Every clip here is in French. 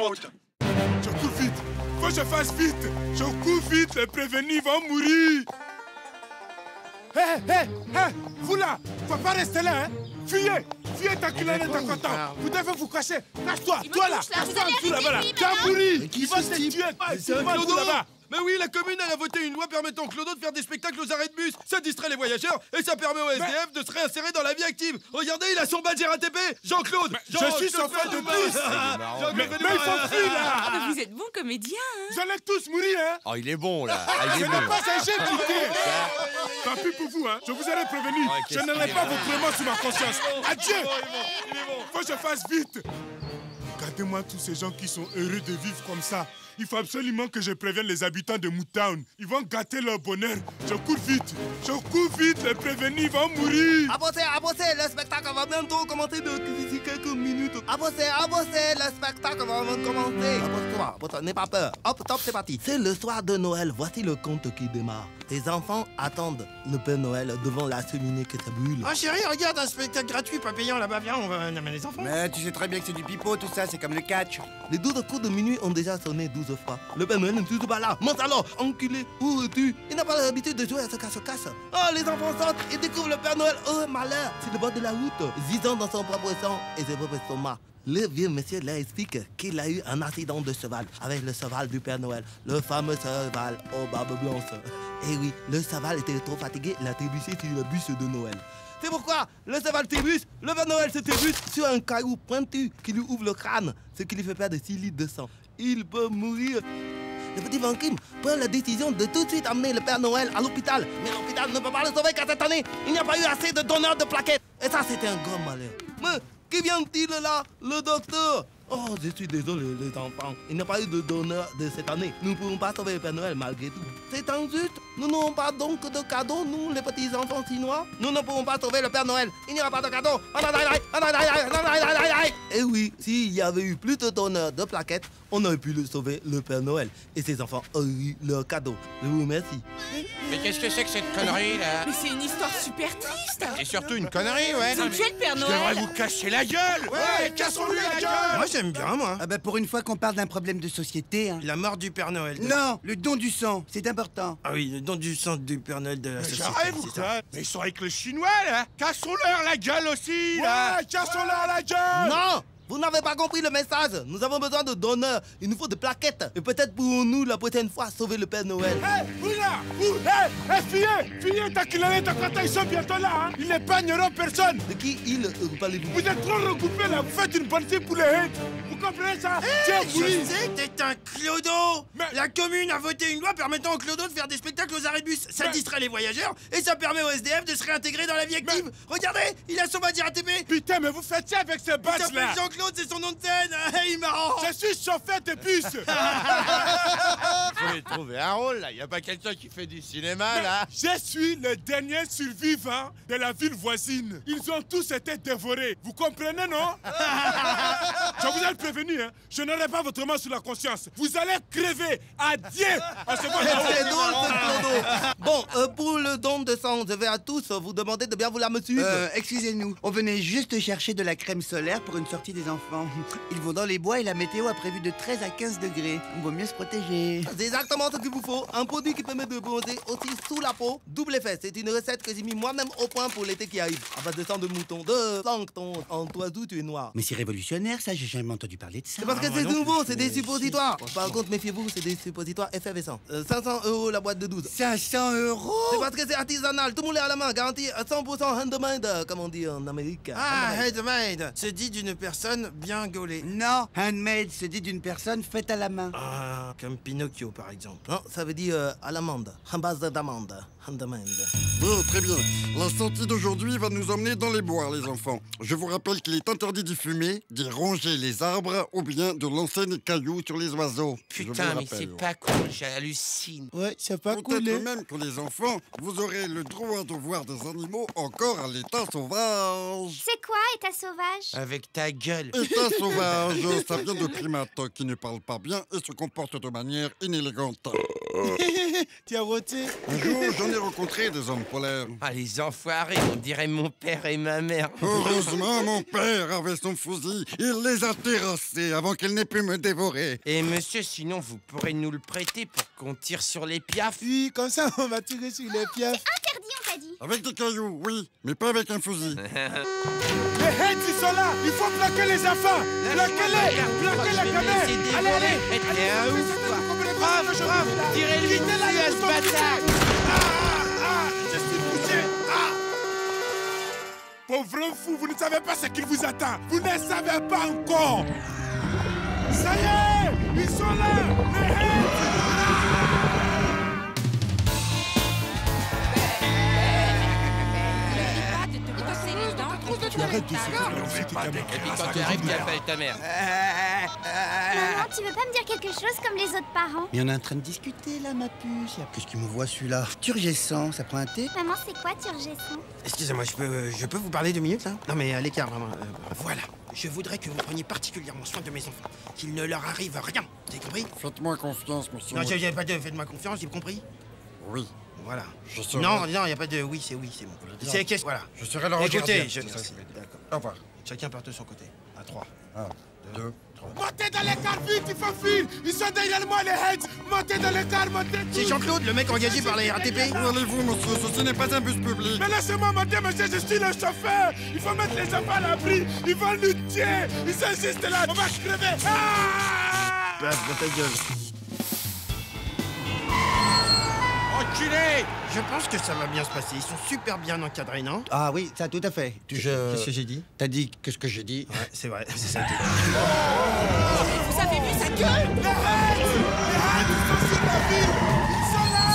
route. Je cours vite. Faut que je fasse vite. Je cours vite, les prévenus vont mourir. Hé, vous là, faut pas rester là, hein. Fuyez, fuyez, ta culane est content. Vous devez vous cacher. Cache-toi, toi là, cache-toi en dessous là-bas. Tu vas mourir. Ils vont te tuer. C'est un clodo là-bas. Mais oui, la commune, elle a voté une loi permettant aux clodos de faire des spectacles aux arrêts de bus. Ça distrait les voyageurs et ça permet aux SDF de se réinsérer dans la vie active. Regardez, il a son badge RATP. Jean-Claude. Je suis chauffeur de bus. Mais il faut fuir là. Ah, mais vous êtes bon comédien, hein. Vous allez tous mourir, hein. Oh, il est bon là. Ce n'est pas un jet piqué. Tant pis pour vous, hein. Je vous aurais prévenu. Je n'aurai pas votre main sur ma conscience. Adieu. Faut que je fasse vite. Regardez-moi tous ces gens qui sont heureux de vivre comme ça. Il faut absolument que je prévienne les habitants de Moodtown. Ils vont gâter leur bonheur. Je cours vite. Je cours vite. Les prévenus vont mourir. Avancez, le spectacle va bientôt commencer d'ici quelques minutes. Avancez, le spectacle va commencer. Abose-toi, n'aie pas peur. Hop, top, c'est parti. C'est le soir de Noël. Voici le conte qui démarre. Les enfants attendent le Père Noël devant la cheminée qui se brûle. Oh chérie, regarde un spectacle gratuit, pas payant là-bas. Viens, on va amener les enfants. Mais tu sais très bien que c'est du pipeau, tout ça, c'est comme le catch. Les 12 coups de minuit ont déjà sonné 12 fois. Le Père Noël ne toujours pas là. Monte alors, enculé, où es-tu? Il n'a pas l'habitude de jouer à ce cache-cache. Oh, les enfants sortent et découvrent le Père Noël. Oh, malheur, c'est le bord de la route, gisant dans son propre sang et ses propres estomac. Le vieux monsieur leur explique qu'il a eu un accident de cheval avec le cheval du Père Noël, le fameux cheval aux barbes blanches. Et oui, le cheval était trop fatigué, il a trébuché sur le bus de Noël. C'est pourquoi le cheval trébuche, le Père Noël se trébuche sur un caillou pointu qui lui ouvre le crâne, ce qui lui fait perdre 6 litres de sang. Il peut mourir. Le petit Vankim prend la décision de tout de suite amener le Père Noël à l'hôpital. Mais l'hôpital ne peut pas le sauver car cette année, il n'y a pas eu assez de donneurs de plaquettes. Et ça, c'était un grand malheur. Mais qui vient-il là? Le docteur. Oh, je suis désolé, les enfants. Il n'y a pas eu de donneur de cette année. Nous ne pouvons pas sauver le Père Noël malgré tout. C'est injuste. Nous n'aurons pas donc de cadeaux, nous, les petits enfants chinois. Nous ne pourrons pas sauver le Père Noël. Il n'y aura pas de cadeaux. Et oui, s'il y avait eu plus de donneurs de plaquettes, on aurait pu le sauver, le Père Noël. Et ses enfants auraient eu leur cadeau. Je vous remercie. Mais qu'est-ce que c'est que cette connerie là? Mais c'est une histoire super triste. Et surtout une connerie, ouais. Ils ont tué le Père Je devrais Noël. vous casser la gueule. Ouais, cassons-lui la gueule. Moi j'aime bien, moi. Ah bah pour une fois qu'on parle d'un problème de société, hein. La mort du Père Noël. Non, le don du sang, c'est important. Ah oui, le don du sang du Père Noël de la société. J'arrive ou c'est ça. quoi? Mais ils sont avec le chinois là. Cassons-leur la gueule aussi là. Ouais, cassons-leur la gueule. Non! Vous n'avez pas compris le message. Nous avons besoin de donneurs. Il nous faut des plaquettes. Et peut-être pourrons-nous la prochaine fois sauver le Père Noël. Hé, vous là, vous, fuyez, ta culane, ta content, ils sont bientôt là, hein. Ils n'épargneront personne. De qui parlez-vous? Vous êtes trop regroupés là, vous faites une partie pour les hêtes. Vous comprenez ça? Tiens, Je oui. sais que t'es un clodo. Mais- La commune a voté une loi permettant aux clodos de faire des spectacles aux arrêts de bus. Ça distrait les voyageurs et ça permet aux SDF de se réintégrer dans la vie active. Regardez, il a son badge RATP. Putain, mais vous faites ça avec ces Il badges s'appelle là. Jean-Claude, c'est son nom de scène. Il est marrant. Je suis chauffeur de bus. Faut lui trouver un rôle là. Y a pas quelqu'un qui fait du cinéma là? Je suis le dernier survivant de la ville voisine. Ils ont tous été dévorés. Vous comprenez, non? Je vous ai prévenu, hein. Je n'aurai pas votre main sur la conscience. Vous allez crever. Adieu. On se voit là-haut. C'est drôle, ce clodo. Bon, pour le don de sang, je vais à tous vous demander de bien vouloir me suivre. Excusez-nous, on venait juste chercher de la crème solaire pour une sortie des enfants. Ils vont dans les bois et la météo a prévu de 13 à 15 degrés. Il vaut mieux se protéger. C'est exactement ce qu'il vous faut. Un produit qui permet de bronzer aussi sous la peau. Double effet. C'est une recette que j'ai mis moi-même au point pour l'été qui arrive. À base de sang de mouton, de plancton. En toi d'où tu es noir. Mais c'est révolutionnaire ça, j'ai jamais entendu parler de ça. C'est parce que c'est nouveau, c'est des suppositoires. Par contre, méfiez-vous, c'est des suppositoires effervescents. 500 € la boîte de 12. 500 €. C'est parce que c'est artisanal, tout le monde est à la main, garanti à 100% handmade, comme on dit en Amérique. Ah, Handmade. handmade. Se dit d'une personne bien gaulée. Non, handmade se dit d'une personne faite à la main. Ah, comme Pinocchio par exemple. Non, ça veut dire à l'amande, en base d'amande, handmade. Bon, très bien. La sortie d'aujourd'hui va nous emmener dans les bois, les enfants. Je vous rappelle qu'il est interdit d'y fumer, d'y ronger les arbres ou bien de lancer des cailloux sur les oiseaux. Je vous Putain, le mais c'est rappelle. pas cool, j'hallucine. Ouais, c'est pas Peut-être même que les enfants, vous aurez le droit de voir des animaux encore à l'état sauvage. C'est quoi, état sauvage? Avec ta gueule. État sauvage, ça vient de primates qui ne parlent pas bien et se comportent de manière inélégante. Tu as voté? Un jour, j'en ai rencontré des hommes polaires. Ah, les enfoirés, on dirait mon père et ma mère. Heureusement, mon père avait son fusil. Il les a terrassés avant qu'ils n'aient pu me dévorer. Et monsieur, sinon, vous pourrez nous le prêter pour qu'on tire sur les piafs? Oui, comme ça, on va tirer sur les piafs. Interdit, on t'a dit. Avec des cailloux, oui, mais pas avec un fusil. Les heads, ils sont là. Il faut plaquer les enfants. Plaquez-les. Plaquez la caméra. Allez, allez. T'es un ouf, toi. Bravo, tirez-lui dessus à ce bâtard. Je suis touché. Pauvre fou, vous ne savez pas ce qu'il vous attend. Vous ne savez pas encore. Ça y est, ils sont là. Les heads. Arrête de se Et puis quand tu arrives, tu appelles ta mère. Maman, tu veux pas me dire quelque chose comme les autres parents? Mais on est en train de discuter là, ma puce. Qu'est-ce qu'il me voit celui-là? Turgescent, ça prend un thé? Maman, c'est quoi Turgescent? Excusez-moi, je peux vous parler 2 minutes là? Non mais à l'écart vraiment. Voilà. Je voudrais que vous preniez particulièrement soin de mes enfants. Qu'il ne leur arrive rien. Vous avez compris? Faites-moi confiance, monsieur. Non, j'ai pas de faites-moi confiance, j'ai compris? Oui. Voilà. Je serai... Non, il n'y a pas de oui, c'est bon. C'est qu'est-ce voilà. Je serai leur Écoutez, gardien. D'accord. Au revoir. Chacun part de son côté. À 3. 1, 2, 3. Montez dans les cars vite, il faut fuir. Ils sont derrière moi, les heads. Montez dans les cars, montez. C'est Jean-Claude, le mec engagé par la RATP. Où allez-vous, monsieur? Ceci n'est pas un bus public. Mais laissez-moi monter, monsieur, je suis le chauffeur. Il faut mettre les enfants à l'abri. Ils vont nous tuer. Ils sont juste là. On va crever. Bah, ta gueule. Enculé! Je pense que ça va bien se passer. Ils sont super bien encadrés, non? Ah oui, ça tout à fait. Qu'est-ce que j'ai dit? T'as dit qu'est-ce que j'ai dit? Ouais, c'est vrai, c'est ça. Vous avez vu sa gueule? Les heads, ils sont sur la ville. Ils sont là.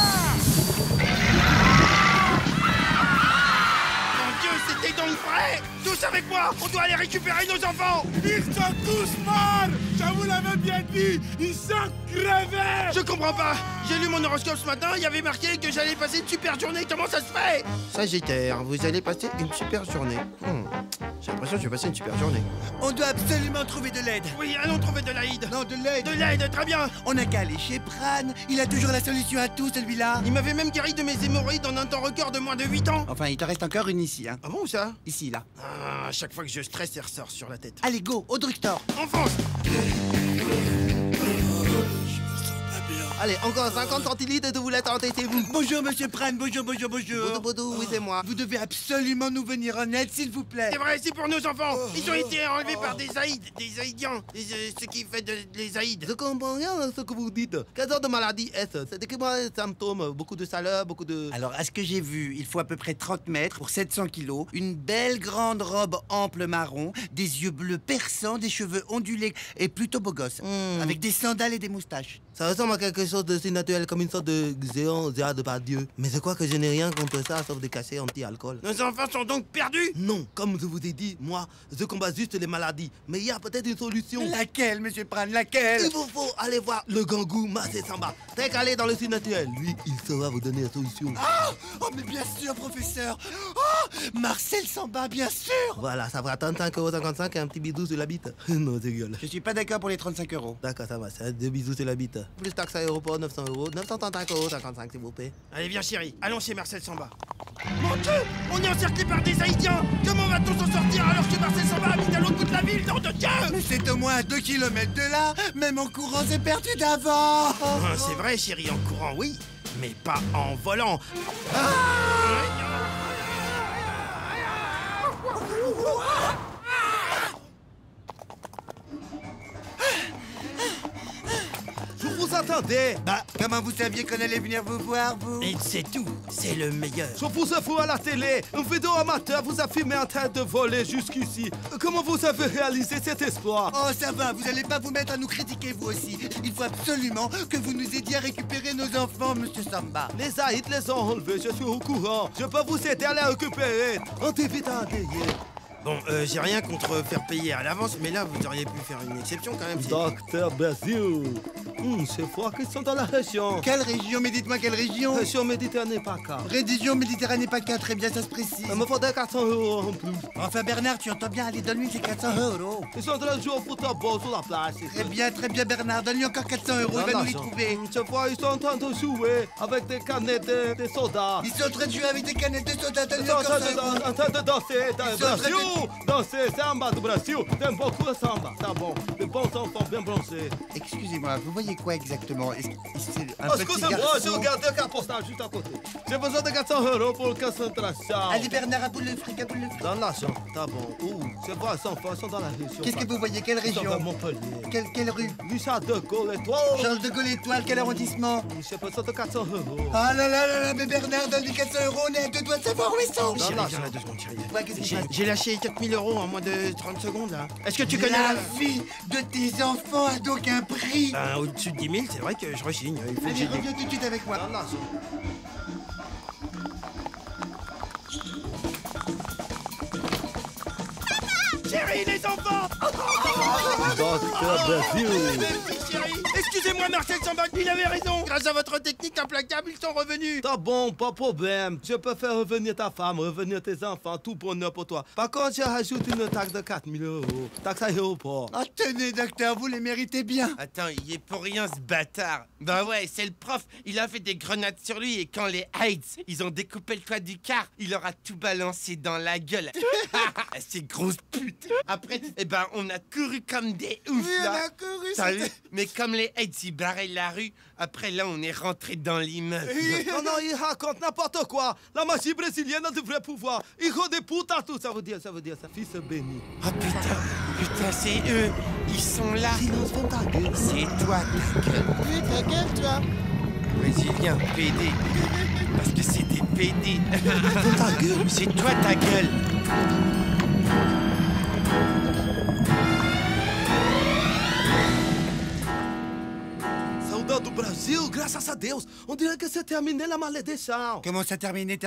Mon Dieu, c'était donc vrai! Tous avec moi! On doit aller récupérer nos enfants! Ils sont tous morts. Je vous l'avais bien dit. Ils sont crevés. Je comprends pas! J'ai lu mon horoscope ce matin, il y avait marqué que j'allais passer une super journée. Comment ça se fait? Sagittaire, vous allez passer une super journée. J'ai l'impression que je vais passer une super journée. On doit absolument trouver de l'aide. Oui, allons trouver de l'aide! Non, de l'aide. De l'aide, très bien! On n'a qu'à aller chez Pran. Il a toujours la solution à tout, celui-là. Il m'avait même guéri de mes hémorroïdes en un temps record de moins de 8 ans! Enfin, il te reste encore une ici, hein. Ah bon, où ça? Ici, là. Ah, à chaque fois que je stresse, elle ressort sur la tête. Allez, go, au drugstore. Enfonce! Allez, encore 50 centilitres de vous la tenter, c'est vous. Bonjour, monsieur Pran. Bonjour. Boudou, oui, c'est moi. Vous devez absolument nous venir en aide, s'il vous plaît. C'est vrai, c'est pour nos enfants! Ils ont été enlevés par des Haïdiens! Ce qui fait les Haïdes! Je comprends rien à ce que vous dites. Quelle sorte de maladie est-ce? C'est écrit-moi les symptômes. Beaucoup de chaleur, beaucoup de... Alors, à ce que j'ai vu, il faut à peu près 30 mètres pour 700 kilos, une belle grande robe ample marron, des yeux bleus perçants, des cheveux ondulés et plutôt beau gosse, avec des sandales et des moustaches. Ça ressemble à quelque chose de si naturel, comme une sorte de géant Gérard Depardieu. Mais je crois que je n'ai rien contre ça, sauf des cachets anti-alcool. Nos enfants sont donc perdus? Non, comme je vous ai dit, moi, je combats juste les maladies. Mais il y a peut-être une solution. Laquelle, monsieur Pran, laquelle? Il vous faut aller voir le gangou Marcel Samba. Très calé dans le sud naturel. Lui, il saura vous donner la solution. Oh, mais bien sûr, professeur. Oh, Marcel Samba, bien sûr. Voilà, ça fera 35,55 € et un petit bisou sur la bite. Non, c'est rigole. Je suis pas d'accord pour les 35 €. D'accord, ça va, c'est 2 bisous sur la bite. Plus taxe à aéroport, 900 €. 935,55 €, s'il vous plaît. Allez, viens, chérie, allons chez Marcel Samba. Mon Dieu! On est encerclés par des Haïtiens! Comment va-t-on s'en sortir alors que Marcel Samba habite à l'autre bout de la ville, nom de Dieu! Mais c'est au moins à 2 km de là. Même en courant, c'est perdu d'avant. C'est vrai, chérie, en courant, oui, mais pas en volant. Je vous attendais. Bah, comment vous saviez qu'on allait venir vous voir, vous? Et c'est tout, c'est le meilleur. Je vous avoue à la télé, un vidéo amateur vous a filmé en train de voler jusqu'ici. Comment vous avez réalisé cet exploit? Oh, ça va, vous allez pas vous mettre à nous critiquer, vous aussi. Il faut absolument que vous nous aidiez à récupérer nos enfants, monsieur Samba. Les Haïts les ont enlevés, je suis au courant. Je peux vous aider à les récupérer. On t'évite à enterrer. Bon, j'ai rien contre faire payer à l'avance, mais là, vous auriez pu faire une exception quand même. Docteur Brasil. Je vois qu'ils sont dans la région. Quelle région? Mais dites-moi quelle région? Région Méditerranée PACA. Région Méditerranée PACA, très bien, ça se précise. Il me faudrait 400 € en plus. Enfin, Bernard, tu entends bien, allez, donne-lui ces 400 €. Ils sont en train de jouer au football sur la place. Très bien, Bernard, donne-lui encore 400 €, il va nous les trouver. Je vois, ils sont en train de jouer avec des canettes de soda. Ils sont en train de jouer avec des canettes de soda, Ils donne-lui sont encore en train de danser dans le Brasil. Danser, samba du Brasil. J'aime beaucoup le samba. C'est bon. De bons enfants bien bronzés. Excusez-moi, vous voyez quoi exactement? C'est un petit Excusez-moi, je garçon. regarde un carte postale juste à côté. J'ai besoin de 400 € pour concentration. Allez, Bernard, à boule le fric, à boule le fric. Dans l'argent, t'as bon. Ouh, je vois, ces enfants sont dans la région. Qu'est-ce que vous voyez? Quelle Ils sont dans région? Montpellier. Quelle rue? Du Charles de Gaulle étoile. Charles de Gaulle étoile, quel arrondissement? J'ai besoin de 400 €. Ah là là là là, mais Bernard, donne-lui 400 €, on est à 2 doigts de savoir où ils sont. Dans Chérie, l'argent. viens là 2 secondes, chérie. Ouais, qu'est-ce qui se passe? J'ai lâché 4000 € en moins de 30 secondes, là. Est-ce que tu connais La vie de tes enfants a donc un prix. Ben, au-dessus de 10 000, c'est vrai que je rechigne. Il faut que Allez, j'y aille. reviens tout de suite avec moi. Dans l'argent. Chérie, les enfants! Docteur Brasil. Merci, chérie! Excusez-moi, Marcel Samba, il avait raison! Grâce à votre technique implacable, ils sont revenus! T'as bon, pas de problème. Je peux faire revenir ta femme, revenir tes enfants, tout bonheur pour toi. Par contre, je rajoute une taxe de 4 000 €. Taxe aéroport. Ah, tenez, docteur, vous les méritez bien. Attends, il est pour rien ce bâtard. Bah ouais, c'est le prof. Il a fait des grenades sur lui et quand les Heights, ils ont découpé le toit du car, il leur a tout balancé dans la gueule. Ces grosses putes. Après, eh ben, on a couru comme des oufs Oui, on là. a couru, T'as c'était- vu? Mais comme les Heights, ils barraient la rue, après là, on est rentré dans l'immeuble. Non, non, il raconte n'importe quoi. La magie brésilienne devrait pouvoir. Hijo de puta, tout ça veut dire, ça. Fils béni. Oh putain, c'est eux. Ils sont là. Silence, ferme ta gueule. C'est toi, ta gueule. Oui, ta gueule, toi. Brésilien, PD. Parce que c'est des PD. Ferme ta gueule. C'est toi, ta gueule. Saudade do Brasil, graças a Deus. On dirait que c'est terminé la malédiction. Comment ça, terminé,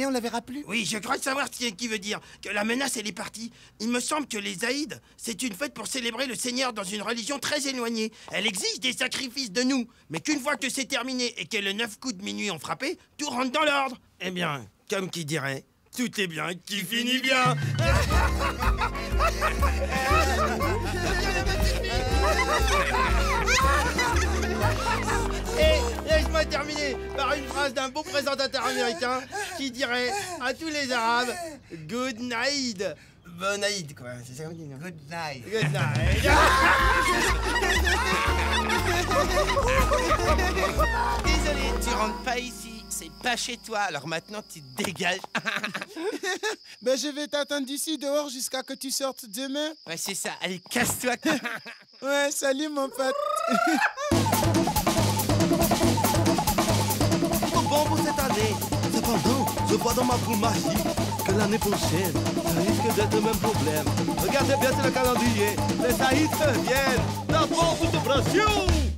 on la verra plus? Oui, je crois savoir ce qui veut dire. Que la menace, elle est partie. Il me semble que les Aïdes, c'est une fête pour célébrer le Seigneur dans une religion très éloignée. Elle exige des sacrifices de nous. Mais qu'une fois que c'est terminé et que les 9 coups de minuit ont frappé, tout rentre dans l'ordre. Eh bien, comme qui dirait, tout est bien qui finit bien. Et laisse-moi terminer par une phrase d'un beau présentateur américain qui dirait à tous les Arabes Good night. Bon Aïd, quoi. C'est ça qu'on dit, non? Good night. Good night. Désolé, tu rentres pas ici. C'est pas chez toi, alors maintenant tu te dégages. Ben, je vais t'attendre d'ici dehors jusqu'à que tu sortes demain. Ouais, c'est ça. Allez, casse-toi. Ouais, salut mon pote. Tout bon pour cette année. Cependant, je vois dans ma boule magique que l'année prochaine, ça risque d'être le même problème. Regardez bien sur le calendrier. Les Saïds reviennent. D'abord pour le Brasil.